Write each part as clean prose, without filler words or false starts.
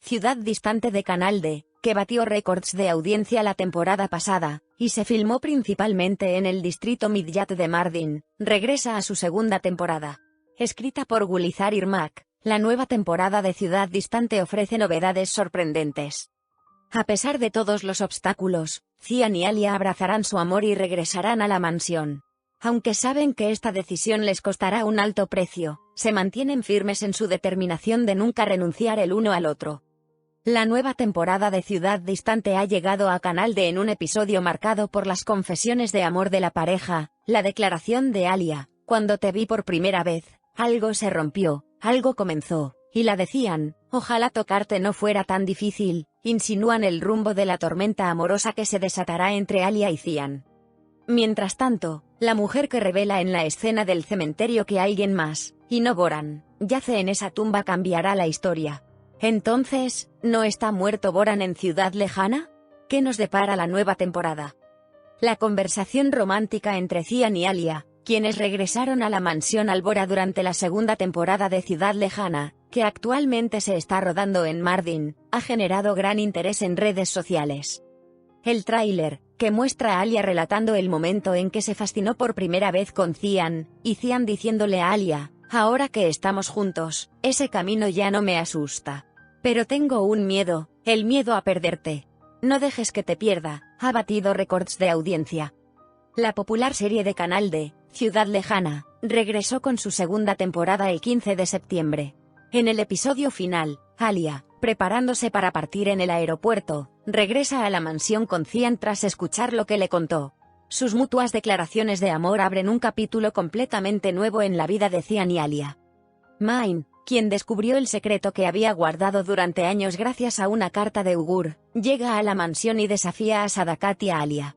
ciudad distante de Canal D, que batió récords de audiencia la temporada pasada, y se filmó principalmente en el distrito Midyat de Mardin, regresa a su segunda temporada. Escrita por Gulizar Irmak, la nueva temporada de Ciudad Distante ofrece novedades sorprendentes. A pesar de todos los obstáculos, Cian y Alia abrazarán su amor y regresarán a la mansión. Aunque saben que esta decisión les costará un alto precio, se mantienen firmes en su determinación de nunca renunciar el uno al otro. La nueva temporada de Ciudad Distante ha llegado a Canal D en un episodio marcado por las confesiones de amor de la pareja, la declaración de Alia: "Cuando te vi por primera vez, algo se rompió, algo comenzó", y la decían: "Ojalá tocarte no fuera tan difícil", insinúan el rumbo de la tormenta amorosa que se desatará entre Alia y Cian. Mientras tanto, la mujer que revela en la escena del cementerio que alguien más, y no Boran, yace en esa tumba cambiará la historia. Entonces, ¿no está muerto Boran en Ciudad Lejana? ¿Qué nos depara la nueva temporada? La conversación romántica entre Cian y Alia, quienes regresaron a la mansión Albora durante la segunda temporada de Ciudad Lejana, que actualmente se está rodando en Mardin, ha generado gran interés en redes sociales. El tráiler, que muestra a Alia relatando el momento en que se fascinó por primera vez con Cian, y Cian diciéndole a Alia: "Ahora que estamos juntos, ese camino ya no me asusta. Pero tengo un miedo, el miedo a perderte. No dejes que te pierda", ha batido récords de audiencia. La popular serie de Canal D, Ciudad Lejana, regresó con su segunda temporada el 15 de septiembre. En el episodio final, Alia, preparándose para partir en el aeropuerto, regresa a la mansión con Cian tras escuchar lo que le contó. Sus mutuas declaraciones de amor abren un capítulo completamente nuevo en la vida de Cian y Alia. Main, quien descubrió el secreto que había guardado durante años gracias a una carta de Ugur, llega a la mansión y desafía a Sadakat y a Alia.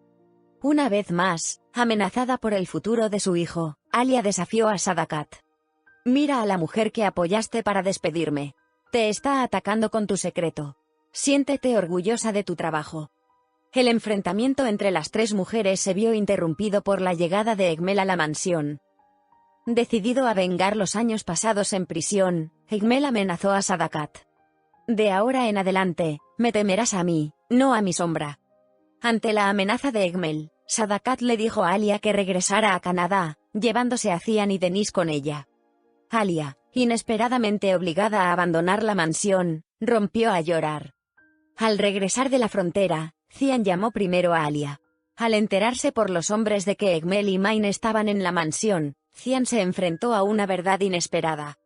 Una vez más, amenazada por el futuro de su hijo, Alia desafió a Sadakat. "Mira a la mujer que apoyaste para despedirme. Te está atacando con tu secreto. Siéntete orgullosa de tu trabajo". El enfrentamiento entre las tres mujeres se vio interrumpido por la llegada de Egmel a la mansión. Decidido a vengar los años pasados en prisión, Egmel amenazó a Sadakat. "De ahora en adelante, me temerás a mí, no a mi sombra". Ante la amenaza de Egmel, Sadakat le dijo a Alia que regresara a Canadá, llevándose a Cian y Denise con ella. Alia, inesperadamente obligada a abandonar la mansión, rompió a llorar. Al regresar de la frontera, Cian llamó primero a Alia. Al enterarse por los hombres de que Egmel y Main estaban en la mansión, Cian se enfrentó a una verdad inesperada.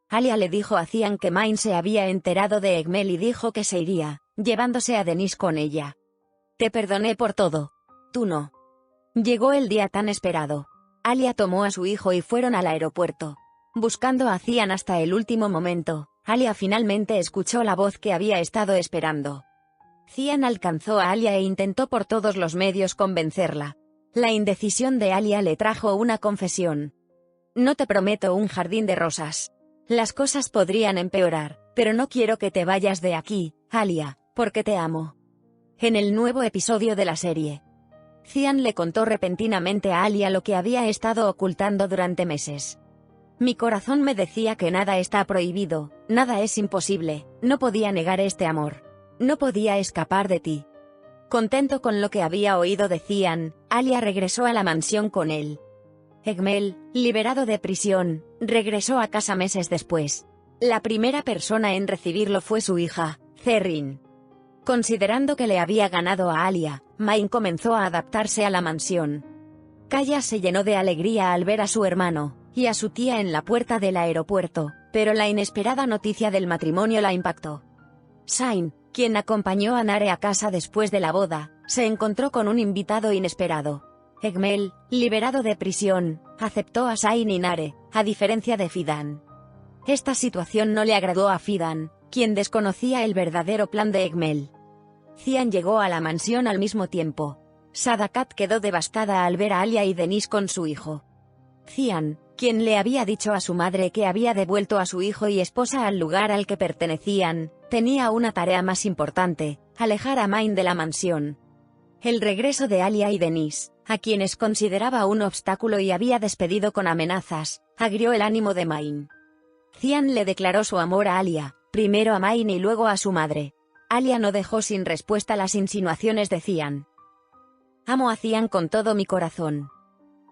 Alia le dijo a Cian que Main se había enterado de Egmel y dijo que se iría, llevándose a Denise con ella. "Te perdoné por todo. Tú no". Llegó el día tan esperado. Alia tomó a su hijo y fueron al aeropuerto. Buscando a Cian hasta el último momento, Alia finalmente escuchó la voz que había estado esperando. Cian alcanzó a Alia e intentó por todos los medios convencerla. La indecisión de Alia le trajo una confesión. "No te prometo un jardín de rosas. Las cosas podrían empeorar, pero no quiero que te vayas de aquí, Alia, porque te amo". En el nuevo episodio de la serie, Cian le contó repentinamente a Alia lo que había estado ocultando durante meses. "Mi corazón me decía que nada está prohibido, nada es imposible, no podía negar este amor. No podía escapar de ti". Contento con lo que había oído de Cian, Alia regresó a la mansión con él. Egmel, liberado de prisión, regresó a casa meses después. La primera persona en recibirlo fue su hija, Zerrin. Considerando que le había ganado a Alia, Main comenzó a adaptarse a la mansión. Kaya se llenó de alegría al ver a su hermano y a su tía en la puerta del aeropuerto, pero la inesperada noticia del matrimonio la impactó. Sain, quien acompañó a Nare a casa después de la boda, se encontró con un invitado inesperado. Egmel, liberado de prisión, aceptó a Sain y Nare, a diferencia de Fidan. Esta situación no le agradó a Fidan, quien desconocía el verdadero plan de Egmel. Cian llegó a la mansión al mismo tiempo. Sadakat quedó devastada al ver a Alia y Denise con su hijo. Cian, quien le había dicho a su madre que había devuelto a su hijo y esposa al lugar al que pertenecían, tenía una tarea más importante: alejar a Main de la mansión. El regreso de Alia y Denise, a quienes consideraba un obstáculo y había despedido con amenazas, agrió el ánimo de Main. Cian le declaró su amor a Alia, primero a Main y luego a su madre. Alia no dejó sin respuesta las insinuaciones de Cian. Amo a Cian con todo mi corazón.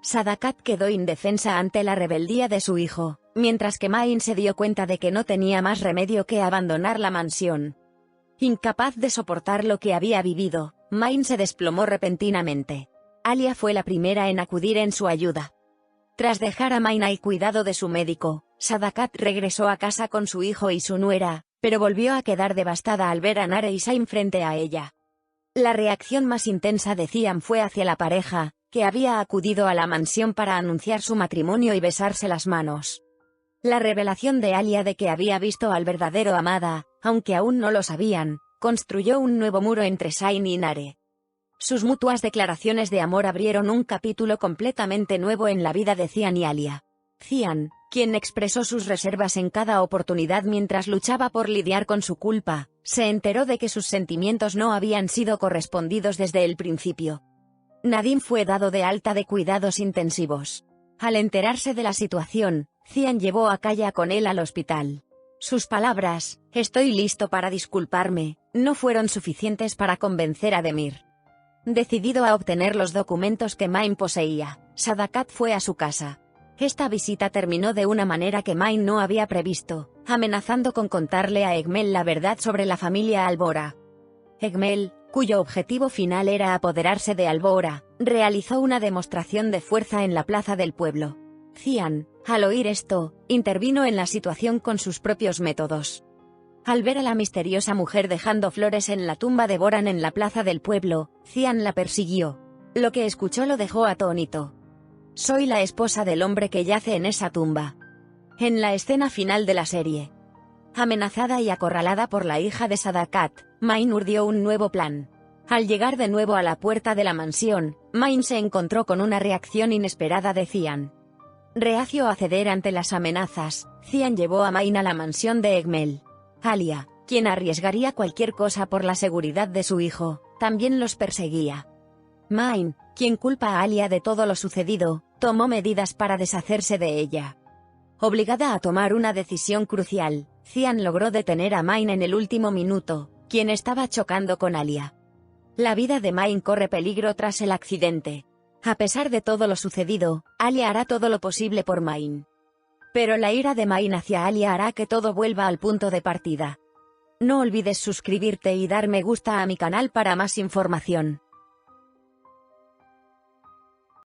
Sadakat quedó indefensa ante la rebeldía de su hijo, mientras que Main se dio cuenta de que no tenía más remedio que abandonar la mansión. Incapaz de soportar lo que había vivido, Main se desplomó repentinamente. Alia fue la primera en acudir en su ayuda. Tras dejar a Main al cuidado de su médico, Sadakat regresó a casa con su hijo y su nuera, pero volvió a quedar devastada al ver a Nare y Saim frente a ella. La reacción más intensa de Cian fue hacia la pareja, que había acudido a la mansión para anunciar su matrimonio y besarse las manos. La revelación de Alia de que había visto al verdadero Amada, aunque aún no lo sabían, construyó un nuevo muro entre Saim y Nare. Sus mutuas declaraciones de amor abrieron un capítulo completamente nuevo en la vida de Cian y Alia. Cian, quien expresó sus reservas en cada oportunidad mientras luchaba por lidiar con su culpa, se enteró de que sus sentimientos no habían sido correspondidos desde el principio. Nadim fue dado de alta de cuidados intensivos. Al enterarse de la situación, Cian llevó a Kaya con él al hospital. Sus palabras, "estoy listo para disculparme", no fueron suficientes para convencer a Demir. Decidido a obtener los documentos que Main poseía, Sadakat fue a su casa. Esta visita terminó de una manera que Main no había previsto, amenazando con contarle a Egmel la verdad sobre la familia Albora. Egmel, cuyo objetivo final era apoderarse de Albora, realizó una demostración de fuerza en la plaza del pueblo. Cian, al oír esto, intervino en la situación con sus propios métodos. Al ver a la misteriosa mujer dejando flores en la tumba de Boran en la plaza del pueblo, Cian la persiguió. Lo que escuchó lo dejó atónito. Soy la esposa del hombre que yace en esa tumba. En la escena final de la serie. Amenazada y acorralada por la hija de Sadakat, Main urdió un nuevo plan. Al llegar de nuevo a la puerta de la mansión, Main se encontró con una reacción inesperada de Cian. Reacio a ceder ante las amenazas, Cian llevó a Main a la mansión de Egmel. Alia, quien arriesgaría cualquier cosa por la seguridad de su hijo, también los perseguía. Main, quien culpa a Alia de todo lo sucedido, tomó medidas para deshacerse de ella. Obligada a tomar una decisión crucial, Cian logró detener a Main en el último minuto, quien estaba chocando con Alia. La vida de Main corre peligro tras el accidente. A pesar de todo lo sucedido, Alia hará todo lo posible por Main. Pero la ira de Main hacia Alia hará que todo vuelva al punto de partida. No olvides suscribirte y dar me gusta a mi canal para más información.